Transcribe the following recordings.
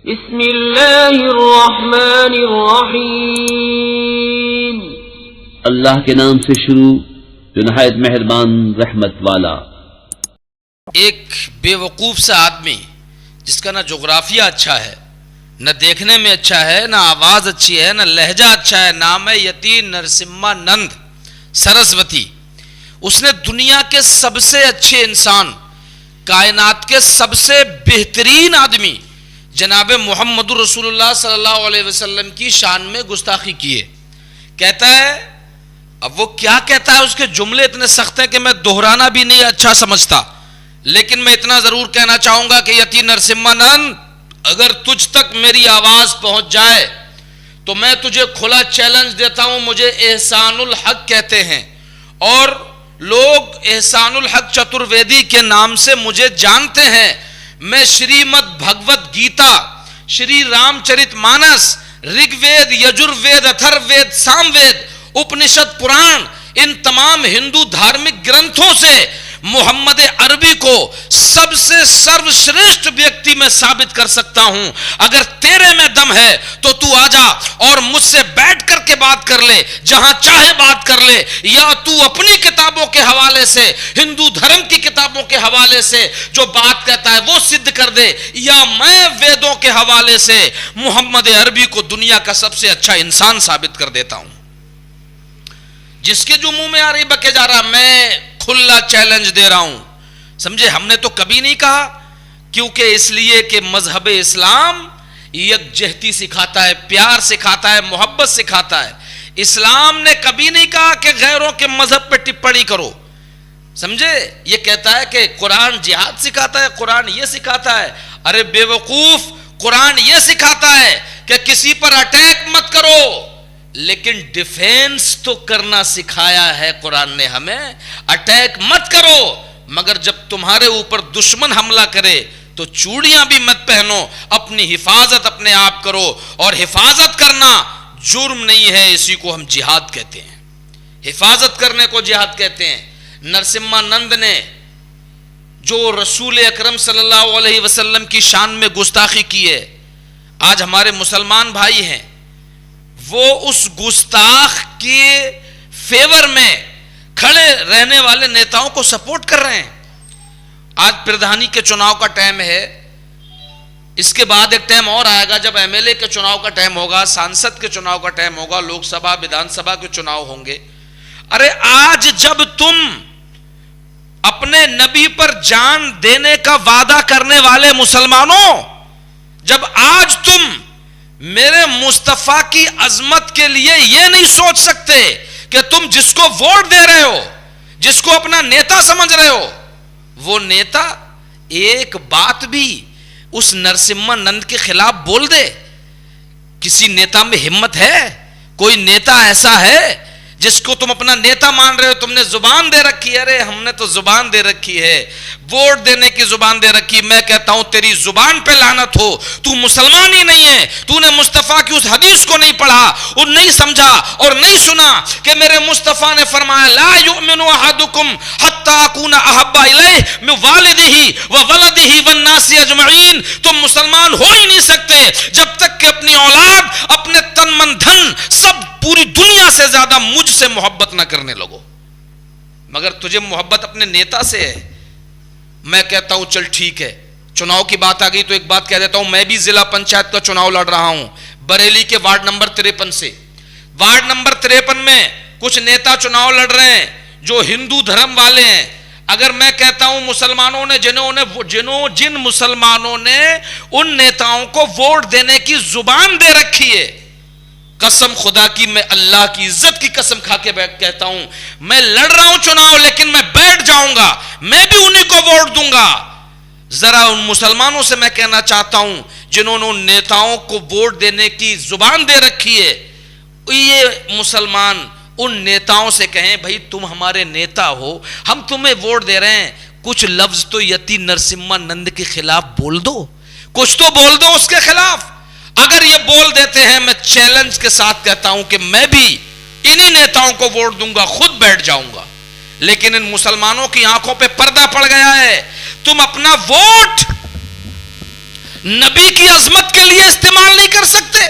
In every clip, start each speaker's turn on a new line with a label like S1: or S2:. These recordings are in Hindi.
S1: बिस्मिल्लाहिर्रहमानिर्रहीम।
S2: अल्लाह के नाम से शुरू जो नहायत मेहरबान रहमत वाला।
S3: एक बेवकूफ सा आदमी जिसका ना जोग्राफिया अच्छा है, न देखने में अच्छा है, न आवाज अच्छी है, न लहजा अच्छा है, नाम है यति नरसिम्हानंद सरस्वती। उसने दुनिया के सबसे अच्छे इंसान, कायनात के सबसे बेहतरीन आदमी जनाब मोहम्मद रसूलुल्लाह सल्लल्लाहु अलैहि वसल्लम की शान में गुस्ताखी की है। कहता है, अब वो क्या कहता है, उसके जुमले इतने सख्त हैं कि मैं दोहराना भी नहीं अच्छा समझता, लेकिन मैं इतना जरूर कहना चाहूंगा कि यति नरसिम्हानंद, अगर तुझ तक मेरी आवाज पहुंच जाए तो मैं तुझे खुला चैलेंज देता हूं। मुझे एहसानुल हक कहते हैं और लोग एहसानुल हक चतुर्वेदी के नाम से मुझे जानते हैं। मैं श्रीमद् भगवत गीता, श्री रामचरितमानस, ऋग्वेद, यजुर्वेद, अथर्ववेद, सामवेद, उपनिषद, पुराण, इन तमाम हिंदू धार्मिक ग्रंथों से मोहम्मद अरबी को सबसे सर्वश्रेष्ठ व्यक्ति में साबित कर सकता हूं। अगर तेरे में दम है तो तू आजा और मुझसे बैठ करके बात कर ले, जहां चाहे बात कर ले, या तू अपनी किताबों के हवाले से, हिंदू धर्म की किताबों के हवाले से जो बात कहता है वो सिद्ध कर दे, या मैं वेदों के हवाले से मोहम्मद अरबी को दुनिया का सबसे अच्छा इंसान साबित कर देता हूं। जिसके जो मुंह में आ रही बके जा रहा, मैं खुला चैलेंज दे रहा हूं। समझे, हमने तो कभी नहीं कहा, क्योंकि इसलिए कि मजहब इस्लाम यकजहती सिखाता है, प्यार सिखाता है, मोहब्बत सिखाता है। इस्लाम ने कभी नहीं कहा कि गैरों के मजहब पे टिप्पणी करो। समझे, ये कहता है कि कुरान जिहाद सिखाता है, कुरान ये सिखाता है। अरे बेवकूफ, कुरान ये सिखाता है कि किसी पर अटैक मत करो, लेकिन डिफेंस तो करना सिखाया है कुरान ने हमें। अटैक मत करो, मगर जब तुम्हारे ऊपर दुश्मन हमला करे तो चूड़ियां भी मत पहनो, अपनी हिफाजत अपने आप करो। और हिफाजत करना जुर्म नहीं है, इसी को हम जिहाद कहते हैं। हिफाजत करने को जिहाद कहते हैं। नरसिम्हानंद ने जो रसूल अकरम सल्लल्लाहु अलैहि वसल्लम की शान में गुस्ताखी की है, आज हमारे मुसलमान भाई हैं, वो उस गुस्ताख के फेवर में खड़े रहने वाले नेताओं को सपोर्ट कर रहे हैं। आज प्रधानी के चुनाव का टाइम है, इसके बाद एक टाइम और आएगा जब एमएलए के चुनाव का टाइम होगा, सांसद के चुनाव का टाइम होगा, लोकसभा विधानसभा के चुनाव होंगे। अरे आज जब तुम अपने नबी पर जान देने का वादा करने वाले मुसलमानों, जब आज तुम मेरे मुस्तफा की अजमत के लिए यह नहीं सोच सकते कि तुम जिसको वोट दे रहे हो, जिसको अपना नेता समझ रहे हो, वो नेता एक बात भी उस नरसिम्हानंद के खिलाफ बोल दे। किसी नेता में हिम्मत है? कोई नेता ऐसा है जिसको तुम अपना नेता मान रहे हो? तुमने जुबान दे रखी है। अरे हमने तो जुबान दे रखी है, वोट देने की जुबान दे रखी। मैं कहता हूं तेरी जुबान पे लानत हो, तू मुसलमान ही नहीं है। तूने मुस्तफा की उस हदीस को नहीं पढ़ा और नहीं समझा और नहीं सुना कि मेरे मुस्तफा ने फरमाया, ला युमिनु अहदुकुम हत्ता अकूना अहब्बा इलैहि मिन वालिदिही व वलदिही वन नासी अजमईन। तुम मुसलमान हो ही नहीं सकते जब तक कि अपनी औलाद, अपने तन मन धन, सब पूरी दुनिया से ज्यादा मुझसे मोहब्बत ना करने लगो। मगर तुझे मोहब्बत अपने नेता से है। मैं कहता हूं चल ठीक है, चुनाव की बात आ गई तो एक बात कह देता हूं, मैं भी जिला पंचायत का चुनाव लड़ रहा हूं बरेली के वार्ड नंबर 53 से। वार्ड नंबर 53 में कुछ नेता चुनाव लड़ रहे हैं जो हिंदू धर्म वाले हैं। अगर मैं कहता हूं मुसलमानों ने जिन मुसलमानों ने उन नेताओं को वोट देने की जुबान दे रखी है, कसम खुदा की, मैं अल्लाह की इज्जत की कसम खा के कहता हूं, मैं लड़ रहा हूं चुनाव, लेकिन मैं बैठ जाऊंगा, मैं भी उन्हीं को वोट दूंगा। जरा उन मुसलमानों से मैं कहना चाहता हूं जिन्होंने उन नेताओं को वोट देने की जुबान दे रखी है, ये मुसलमान उन नेताओं से कहें, भाई तुम हमारे नेता हो, हम तुम्हें वोट दे रहे हैं, कुछ लफ्ज तो यति नरसिम्हानंद के खिलाफ बोल दो, कुछ तो बोल दो उसके खिलाफ। अगर ये बोल देते हैं, मैं चैलेंज के साथ कहता हूं कि मैं भी इन्हीं नेताओं को वोट दूंगा, खुद बैठ जाऊंगा। लेकिन इन मुसलमानों की आंखों पे पर्दा पड़ गया है। तुम अपना वोट नबी की अजमत के लिए इस्तेमाल नहीं कर सकते,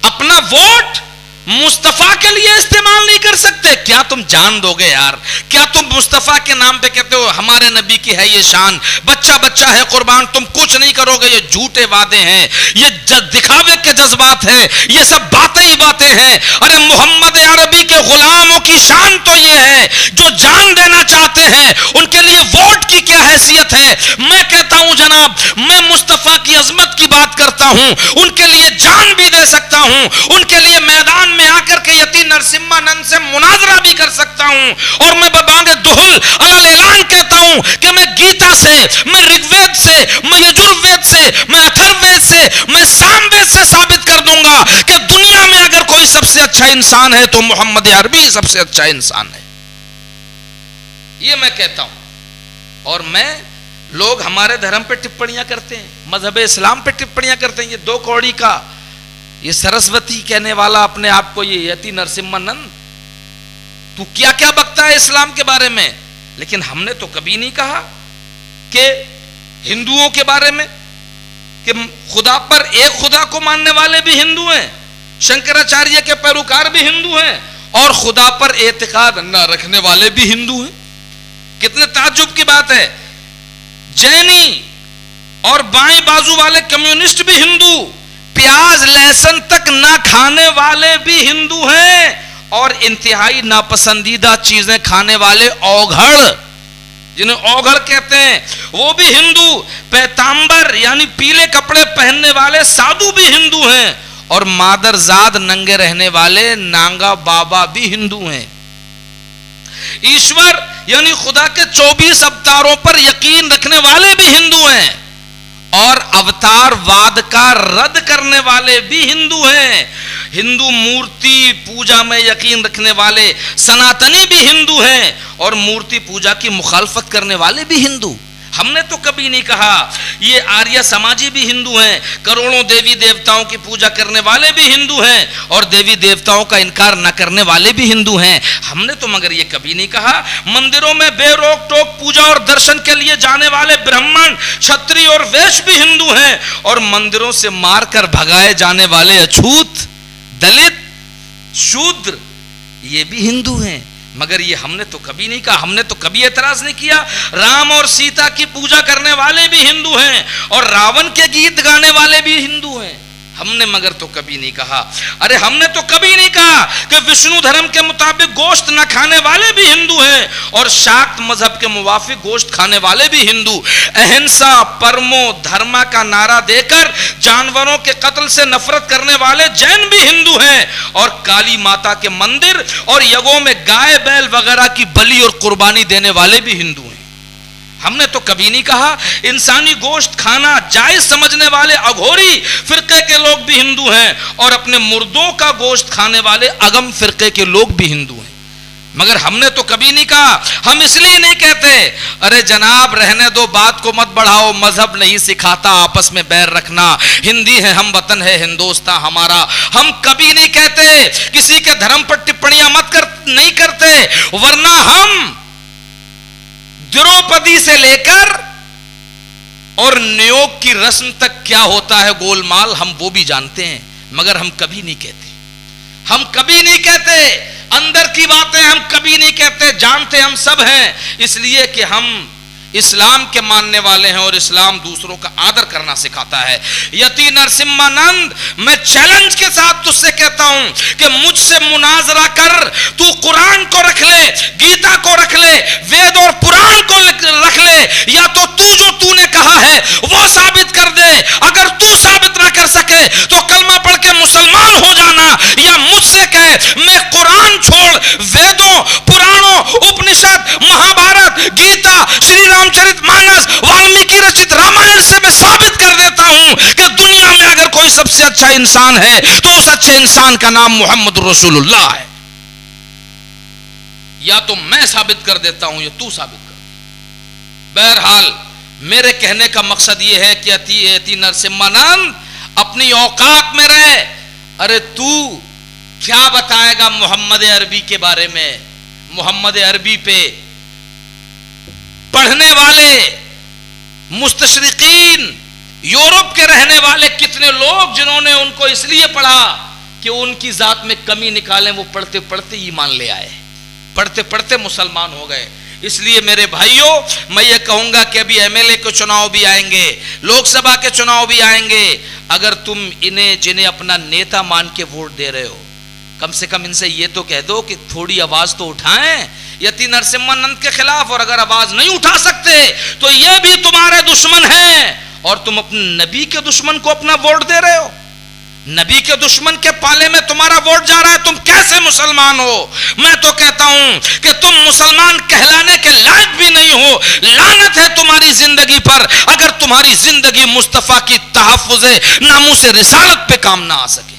S3: अपना वोट मुस्तफा के लिए इस्तेमाल नहीं कर सकते। क्या तुम जान दोगे यार? क्या तुम मुस्तफा के नाम पे कहते हो हमारे नबी की है ये शान, बच्चा बच्चा है कुर्बान, तुम कुछ नहीं करोगे? ये झूठे वादे हैं, ये दिखावे के जज्बात हैं, ये सब बातें ही बातें हैं। अरे मोहम्मद अरबी के गुलामों की शान तो ये है जो जान देना चाहते हैं, उनके लिए वोट की क्या हैसियत है। मैं कहता हूं जनाब, मैं मुस्तफा की अजमत की बात करता हूं, उनके लिए जान भी दे सकता हूं, उनके लिए मैदान में आकर के यती नरसिम्हानंद से मुनाजरा भी कर सकता हूं। और मैं बबांगे दुहुल अलल ऐलान कहता हूं कि मैं गीता से, मैं ऋग्वेद से, मैं यजुर्वेद से, मैं अथर्ववेद से, मैं सामवेद से साबित कर दूंगा कि दुनिया में अगर कोई सबसे अच्छा इंसान है तो मोहम्मद अरबी सबसे अच्छा इंसान है। ये मैं कहता हूं। और मैं, लोग हमारे धर्म पे टिप्पणियां करते हैं, मजहब इस्लाम पे टिप्पणियां करते हैं। ये दो कौड़ी का, ये सरस्वती कहने वाला अपने आप को ये यति नरसिम्हानंद, तू क्या क्या बकता है इस्लाम के बारे में। लेकिन हमने तो कभी नहीं कहा कि हिंदुओं के बारे में कि खुदा पर एक खुदा को मानने वाले भी हिंदू हैं, शंकराचार्य के पैरोकार भी हिंदू हैं, और खुदा पर एतकाद न रखने वाले भी हिंदू हैं। कितने ताज्जुब की बात है। जैनी और बाएं बाजू वाले कम्युनिस्ट भी हिंदू, प्याज लहसुन तक ना खाने वाले भी हिंदू हैं, और इंतहाई नापसंदीदा चीजें खाने वाले औघड़, जिन्हें औघड़ कहते हैं, वो भी हिंदू। पैतांबर यानी पीले कपड़े पहनने वाले साधु भी हिंदू हैं, और मादरजाद नंगे रहने वाले नांगा बाबा भी हिंदू हैं। ईश्वर यानी खुदा के 24 अवतारों पर यकीन रखने वाले भी हिंदू हैं, और अवतारवाद का रद्द करने वाले भी हिंदू हैं। हिंदू मूर्ति पूजा में यकीन रखने वाले सनातनी भी हिंदू हैं, और मूर्ति पूजा की मुखालफत करने वाले भी हिंदू। हमने तो कभी नहीं कहा ये आर्य समाजी भी हिंदू हैं, करोड़ों देवी देवताओं की पूजा करने वाले भी हिंदू हैं, और देवी देवताओं का इनकार न करने वाले भी हिंदू हैं। हमने तो मगर ये कभी नहीं कहा मंदिरों में बेरोक टोक पूजा और दर्शन के लिए जाने वाले ब्राह्मण, क्षत्रिय और वैश्य भी हिंदू हैं, और मंदिरों से मारकर भगाए जाने वाले अछूत, दलित, शूद्र ये भी हिंदू हैं। मगर ये हमने तो कभी नहीं कहा, हमने तो कभी एतराज नहीं किया। राम और सीता की पूजा करने वाले भी हिंदू हैं, और रावण के गीत गाने वाले भी हिंदू हैं। हमने मगर तो कभी नहीं कहा, अरे हमने तो कभी नहीं कहा कि विष्णु धर्म के मुताबिक गोश्त न खाने वाले भी हिंदू हैं, और शाक्त मजहब के मुवाफिक गोश्त खाने वाले भी हिंदू। अहिंसा परमो धर्मा का नारा देकर जानवरों के कत्ल से नफरत करने वाले जैन भी हिंदू हैं, और काली माता के मंदिर और यज्ञों में गाय बैल वगैरह की बलि और कुर्बानी देने वाले भी हिंदू हैं। हमने तो कभी नहीं कहा इंसानी गोश्त खाना जायज समझने वाले अघोरी फिरके के लोग भी हिंदू हैं, और अपने मुर्दों का गोश्त खाने वाले अगम फिरके के लोग भी हिंदू हैं। मगर हमने तो कभी नहीं कहा, हम इसलिए नहीं कहते, अरे जनाब रहने दो, बात को मत बढ़ाओ, मजहब नहीं सिखाता आपस में बैर रखना, हिंदी है हम, वतन है हिंदुस्तान हमारा। हम कभी नहीं कहते, किसी के धर्म पर टिप्पणियां नहीं करते, वरना हम द्रौपदी से लेकर और नियोग की रस्म तक क्या होता है गोलमाल, हम वो भी जानते हैं। मगर हम कभी नहीं कहते, हम कभी नहीं कहते, अंदर की बातें हम कभी नहीं कहते, जानते हम सब हैं, इसलिए कि हम इस्लाम के मानने वाले हैं, और इस्लाम दूसरों का आदर करना सिखाता है। यति नरसिम्हानंद, मैं चैलेंज के साथ तुझसे कहता हूं कि मुझसे मुनाजरा कर, तू कुरान को रख ले, गीता को रख ले, वेद और पुराण को रख ले, या तो तू जो तूने कहा है वो साबित कर दे। अगर तू साबित ना कर सके तो कलमा पढ़ के मुसलमान हो जाना, या मुझसे कह मैं कुरान छोड़ वेदों, पुराणों, उपनिषद, महाभारत, गीता, श्री रामचरितमानस, वाल्मीकि रचित रामायण से मैं साबित कर देता हूं कि दुनिया में अगर कोई सबसे अच्छा इंसान है तो उस अच्छे इंसान का नाम मोहम्मद रसूलुल्लाह है। या तो मैं साबित कर देता हूं या तू साबित कर। बहरहाल मेरे कहने का मकसद यह है कि अति नरसिम्हानंद अपनी औकात में रहे। अरे तू क्या बताएगा मोहम्मद अरबी के बारे में? मोहम्मद अरबी पे पढ़ने वाले मुस्तशरिकीन यूरोप के रहने वाले कितने लोग जिन्होंने उनको इसलिए पढ़ा कि उनकी जात में कमी निकालें, वो पढ़ते पढ़ते ईमान ले आए, पढ़ते पढ़ते मुसलमान हो गए। इसलिए मेरे भाइयों, मैं ये कहूंगा कि अभी एमएलए के चुनाव भी आएंगे, लोकसभा के चुनाव भी आएंगे। अगर तुम इन्हें जिन्हें अपना नेता मान के वोट दे रहे हो, कम से कम इनसे ये तो कह दो कि थोड़ी आवाज तो उठाएं यति नरसिम्हानंद के खिलाफ। और अगर आवाज नहीं उठा सकते तो ये भी तुम्हारे दुश्मन हैं और तुम अपने नबी के दुश्मन को अपना वोट दे रहे हो। नबी के दुश्मन के पाले में तुम्हारा वोट जा रहा है, तुम कैसे मुसलमान हो? मैं तो कहता हूं कि तुम मुसलमान कहलाने के लायक भी नहीं हो। लानत है तुम्हारी जिंदगी पर अगर तुम्हारी जिंदगी मुस्तफा की तहफ्फुज़े नामूस रिसालत पे काम ना आ सके।